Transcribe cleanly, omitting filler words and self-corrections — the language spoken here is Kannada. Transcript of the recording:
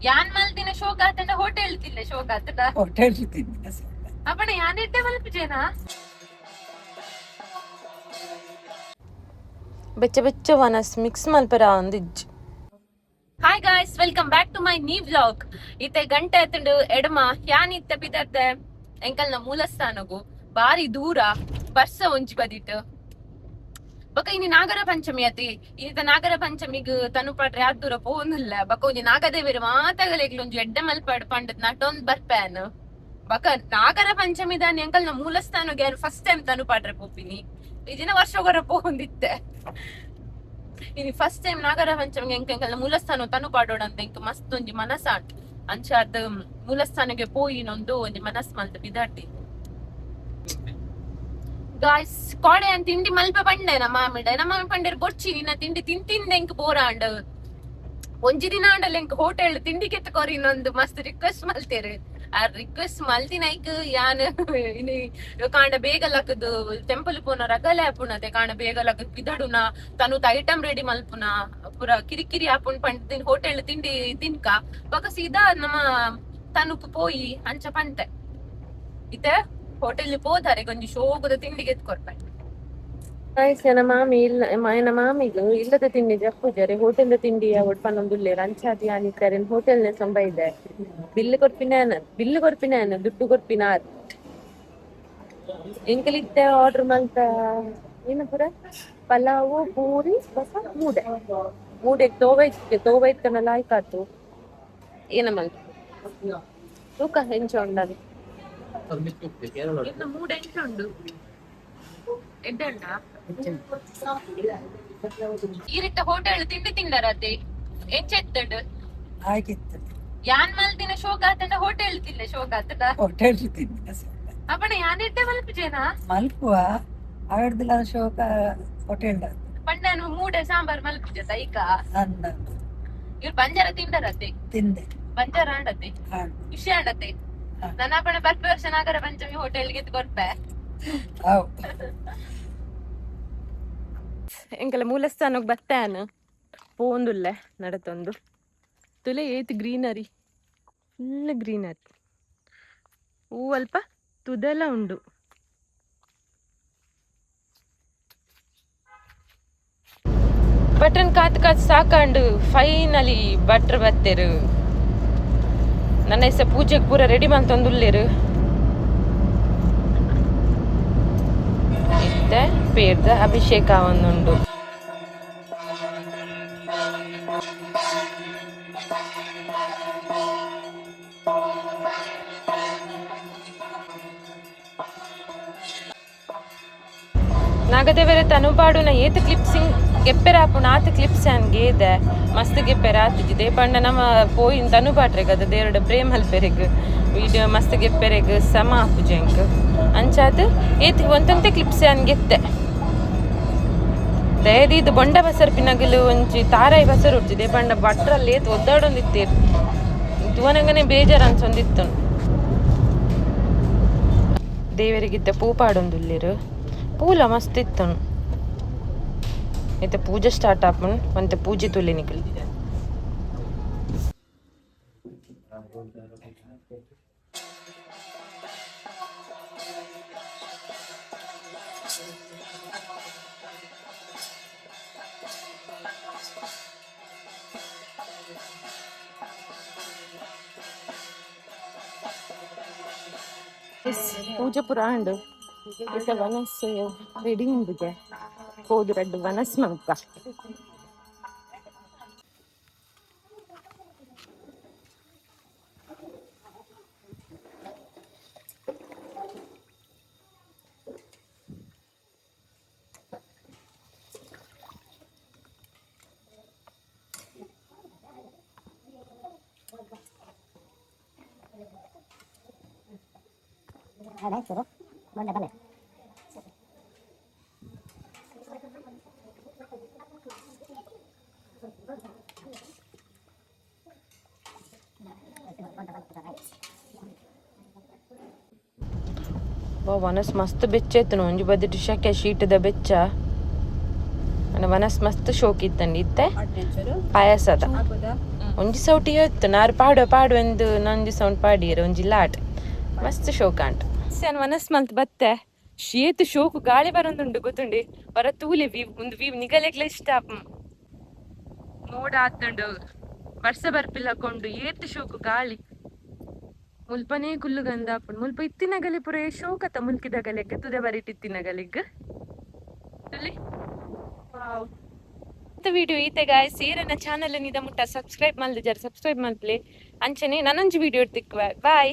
ಯಾನ್ ಮಲ್ತಿನ ಶೋಕ ಆತಂಡ ಹೋಟೆಲ್ ತಿನ್ನೆ ಶೋಕ ಆತಡ ಹೋಟೆಲ್ ತಿನ್ನೆ ಅಪ್ಪಣ ಯಾನ್ ಇಟ್ಟೆ ಮಲ್ಪುಜೇನಾ ಬೆಚ್ಚ ಬೆಚ್ಚ ವನಸ್ ಮಿಕ್ಸ್ ಮಲ್ಪರ ಒಂದಿಜ್ಜು. Hi guys, welcome back to my new vlog. ಇತ್ತೆ ಗಂಟೆ ಎತ್ತಂಡು ಎಡಮ ಯಾನ್ ಇತ್ತೆ ಬಿದರ್ದೆ ಎಂಕಲ್ನ ಮೂಲಸ್ಥಾನಗು ಬಾರಿ ದೂರ ಬರ್ಸ ಒಂಜಿ ಬದಿಟ್ ಬೊಕ ಇನಿ ನಾಗರ ಪಂಚಮಿ ಅತಿ ಇನಿತ ನಾಗರ ಪಂಚಮಿಗ್ ತನುಪಾಡ್ರೆ ಯಾದ್ ದೂರ ಪೋನುಲ್ಲ ಬೊಕ ಒಂಜಿ ನಾಗದೇವಿರು ಮಾತಾಗಲೆಗ್ಲ ಒಂಜಿ ಎಡ್ಡೆ ಮಲ್ಪಾಡ್ ಪಂಡದ್ ನಟೊಂದ್ ಬರ್ಪೇನ್ ಬೊಕ ನಾಗರ ಪಂಚಮಿ ದಾನಿ ಎಂಕಲ್ನ ಮೂಲಸ್ಥಾನಗ್ ಯಾರು ಫಸ್ಟ್ ಟೈಮ್ ತನುಪಾಡ್ರೆ ಪೋಪಿನಿ ಇದಿನ ವರ್ಷಗೊರ ಪೋಂದಿತ್ತೆ ಇನಿ ಫಸ್ಟ್ ಟೈಮ್ ನಾಗರ ಪಂಚಮಿಗೆ ಎಂಕಲ್ನ ಮೂಲಸ್ಥಾನ ತನುಪಾಡೋಣ ಅಂತ ಎಂಕ್ ಮಸ್ತ್ ಒಂಜಿ ಮನಸ್ಸಾಟ್ ಅಂಚಾದ್ ಮೂಲಸ್ಥಾನಗೆ ಪೋಯಿನೊಂದು ಒಂಜಿ ಮನಸ್ ಮಲ್ತ್ ಬಿದಾಟಿ. ಗಾಯ್ಸ್, ಕೋಡೆ ಅಂತ ತಿಂಡಿ ಮಲ್ಪ ಪಂಡೆ ನಮ್ಮ ಮಾಮಿ ಪಂಡೇರ್ ಬೊಚ್ಚಿ ನಿನ್ನ ತಿಂಡಿ ತಿಂತಿಂದ ಎಂಕ್ ಬೋರಾಂಡ್ ಒಂಜಿ ದಿನ ಆಂಡಲ್ಲ ಎಂಕ್ ಹೋಟೆಲ್ ತಿಂಡಿ ಕೆತ್ತಕೋರಿ ಇನ್ನೊಂದು ಮಸ್ತ್ ರಿಕ್ವೆಸ್ಟ್ ಮಲ್ತೇರು. ಆ ರಿಕ್ವೆಸ್ಟ್ ಮಲ್ತಿನೈಕ್ ಯಾನ್ ಇನಿ ಕಾಂಡ ಬೇಗಲಕದು ಟೆಂಪಲ್ ಪೋನ ರಗಲೆ ಆಪುಣತೆ ಕಾಂಡ ಬೇಗಲಕದ್ ಬಿದಡುನ ತನುತ ಐಟಮ್ ರೆಡಿ ಮಲ್ಪುನ ಪುರ ಕಿರಿಕಿರಿ ಆಪುಣ್ ಪಂಡ್ ಹೋಟೆಲ್ ತಿಂಡಿ ತಿನ್ಕ ಬೊಕ ಸೀದಾ ನಮ್ಮ ತನುಕ್ ಪೋಯಿ ಅಂಚ ಪಂತೆ ಇತ್ತೆ ಹೋಟೆಲ್ ಪೋತಾರೆ ಕೊಂಚ ಶೋಕದ ತಿಂಡಿಗೆ ಎತ್ಕೊಡ್ತಾರೆ. ನನ್ನ ಮಾಮಿ ಇಲ್ಲ ಮಾಯನ ಮಾಮಿಗೂ ಇಲ್ಲದ ತಿಂಡಿ ಜಪ್ಪುಜಾರೆ ಹೋಟೆಲ್ ತಿಂಡಿ ಒಡ್ಪನ್ನೊಂದುಲ್ಲೆ ರಂಚಾತಿ ಆನಿದ್ದಾರೆ ಹೋಟೆಲ್ ನೆ ಸಂಬ ಇದೆ ಬಿಲ್ಲು ಕೊರ್ಪಿನ ದುಡ್ಡು ಕೊರ್ಪಿನಾರ್ ಎಂಕಲಿತ್ತೆ ಆರ್ಡರ್ ಮಲ್ತ ಏನು ಪುರ ಪಲಾವು ಪೂರಿ ಬಸ ಮೂಡೆ ತೋವೈತ್ಕನ ಲಾಯ್ಕಾತು ಏನ ಮಲ್ತ ತೂಕ ಹೆಂಚ ಉಂಡದು ಇನ್ನು 3 ಎಂಟು ಉಂಡು ಎಡ್ಡೆಂಡ ಈರಿಟ್ಟ ಹೋಟೆಲ್ ತಿಂಡಿ ತಿಂಡರತ್ತೆ ಎಂಚೆತ್ತಡ್ ಆಗಿತ್ತು ಯಾನ್ ಮಲ್ತಿನ ಶೋಕ ಆತಂಡ ಹೋಟೆಲ್ ತಿನ್ನೆ ಶೋಕ ಆತಡ ಹೋಟೆಲ್ ತಿನ್ನೆ ಅಪ್ಪಣ ಯಾನ್ ಇಟ್ಟೆ ಮಲ್ಪುಜೇನಾ ಮಲ್ಪುವ ಆಡ್ದಿಲ್ಲ ಶೋಕ ಹೋಟೆಲ್ ಪಂಡನು 3 ಸಾಂಬಾರ್ ಮಲ್ಪುಜತ ಈಗ ಅಂದ ಇವ್ರು ಬಂಜಾರ ತಿಂಡರತ್ತೆ ತಿಂದೆ ಬಂಜಾರ ಆಂಡತೆ ವಿಷಯ ಆಂಡತೆ ನನ್ನ ಅಪ್ಪಣ ಬರ್ಪೆ ವರ್ಷ ನಾಗರ ಪಂಚಮಿ ಹೋಟೆಲ್ಗೆ ಎತ್ಕೊಡ್ಪೆ ಎಂಕಲ ಮೂಲಸ್ಥಾನಕ್ಕೆ ಬತ್ತಾನ ಪೋಂದುಲ್ಲೆ ನಡತೊಂದು ತುಲೆ ಏತ್ ಗ್ರೀನರಿ ಫುಲ್ ಗ್ರೀನರಿ ಹೂ ಅಲ್ಪ ತುದೆಲ್ಲ ಉಂಡು. ಬಟನ್ ಕಾತ್ ಸಾಕಂಡು ಫೈನಲಿ ಭಟ್ರು ಬತ್ತೇರು. ನನ್ನ ಹೆಸ ಪೂಜೆಗೆ ಪೂರ ರೆಡಿ ಮಾಡ್ತೊಂದುಲ್ಲೇರು ಇತ್ತೆ ಪೇರ್ದ ಅಭಿಷೇಕ ಒಂದುಂಡು. ನಾಗದೇವರೆ ತನುಪಾಡುನ ಏತ್ ಕ್ಲಿಪ್ಸಿಂಗ್ ಗೆಪ್ಪೆರಾಪುನ ಆತ ಕ್ಲಿಪ್ಸ್ ಆನ್ ಗೇದೆ ಮಸ್ತ್ ಗೆಪ್ಪೆರಾತಿದ್ದೆ ಪಂಡ ನಮ್ಮ ಪೋಯಿನ್ ತನುಪಾಟ್ರೆಗ್ ಅದು ದೇವರಡ ಪ್ರೇಮ್ ಹಲ್ಪೆರೆಗ್ ವಿಡಿಯೋ ಮಸ್ತ್ ಗೆಪ್ಪೆರೆಗ್ ಸಮ ಆಪುಜೆಂಕ್ ಅಂಚಾದ್ ಏತ್ ಒಂತಂತೆ ಕ್ಲಿಪ್ಸ್ ಆನ್ ಗೆತ್ತೆ ದಯದಿ ಇದು ಬೊಂಡ ಬಸರ್ ಪಿನಗಲು ಒಂಜಿ ತಾರಾಯಿ ಬಸರ್ ಉಡ್ತಿದೆ ಪಂಡ ಭಟ್ರಲ್ಲಿ ಏತ್ ಒದ್ದಾಡೊಂದಿತ್ತೇರು ತುವನಗನೆ ಬೇಜಾರು ಅನ್ಸೊಂದಿತ್ತು. ದೇವರಿಗಿದ್ದ ಪೂ ಪಾಡೊಂದುಲ್ಲೇರು ಪೂಲ ಮಸ್ತ್ ಇತ್ತನು ಇತ್ತೆ ಪೂಜೆ ಸ್ಟಾರ್ಟ್ ಆಪನ್ ಮತ್ತೆ ಪೂಜೆ ತುಲೆ ನಿಕಲಿ. ಪೂಜೆ ಪುರ ಅಂಡು ಇತ್ತೆ ವನಸ್ ರೆಡಿ ಉಂಡಿದೆ ಹೋದು ರಡ್ಡು ವನಸ್ ಮಂಕ ವನಸ್ ಮಸ್ತ್ ಬೆಚ್ಚೆತ್ತನು ಒಂಜಿ ಬದಿಟ್ ಶಕೆ ಶೀಟದ ಬೆಚ್ಚ ವನಸ್ ಮಸ್ತ್ ಶೋಕ್ ಇತ್ತಂಡಿ ಇತ್ತೆ ಪಾಯಸದ ಒಂಜಿ ಸೌಟಿ ಇತ್ತು ನಾರು ಪಾಡು ಎಂದು ನಂಜಿ ಸೌಂಡ್ ಪಾಡಿಯರು ಒಂಜಿ ಲಾಟ್ ಮಸ್ತ್ ಶೋಕ ಅಂಟ ಸನ್ ಮನಸ್ ಮಲ್ತ್ ಬತ್ತೆ ಶೇತು ಶೋಕು ಗಾಳಿ ಬರೊಂದುಂಡು ಗೊತ್ತುಂಡಿ ಬರ ತೂಲೆ ಒಂದು ವೀವ್ ನಿಗಲೆಗ್ಲ ಇಷ್ಟ ಮೋಡ ಆತಂಡು ವರ್ಷ ಬರ್ಪಿಲ್ಲಕೊಂಡು ಏತ್ ಶೋಕು ಗಾಳಿ ಮುಲ್ಪನೇ ಕುಲ್ಲು ಗಂಧ ಹಾಕೊಂಡು ಮುಲ್ಪ ಇತ್ತಿನಗಲಿ ಪುರ ಶೋಕತ ಮುಲ್ಕಿದಗಲೆಗ್ ತುದೆ ಬರಿಟ್ಟಿತ್ತಿನಗಲಿಗ್ ವಿಡಿಯೋ ಈತೆ ಗಾಯ್ಸ್ ಸೇರನ ಚಾನಲ್ ನಿದ ಮುಟ್ಟ ಸಬ್ಸ್ಕ್ರೈಬ್ ಮಲ್ದಿಜಾರ ಸಬ್ಸ್ಕ್ರೈಬ್ ಮಲ್ಪ್ಲೆ ಅಂಚನೆ ನನೊಂಜಿ ವಿಡಿಯೋ ತಿಕ್ವ ಬಾಯ್.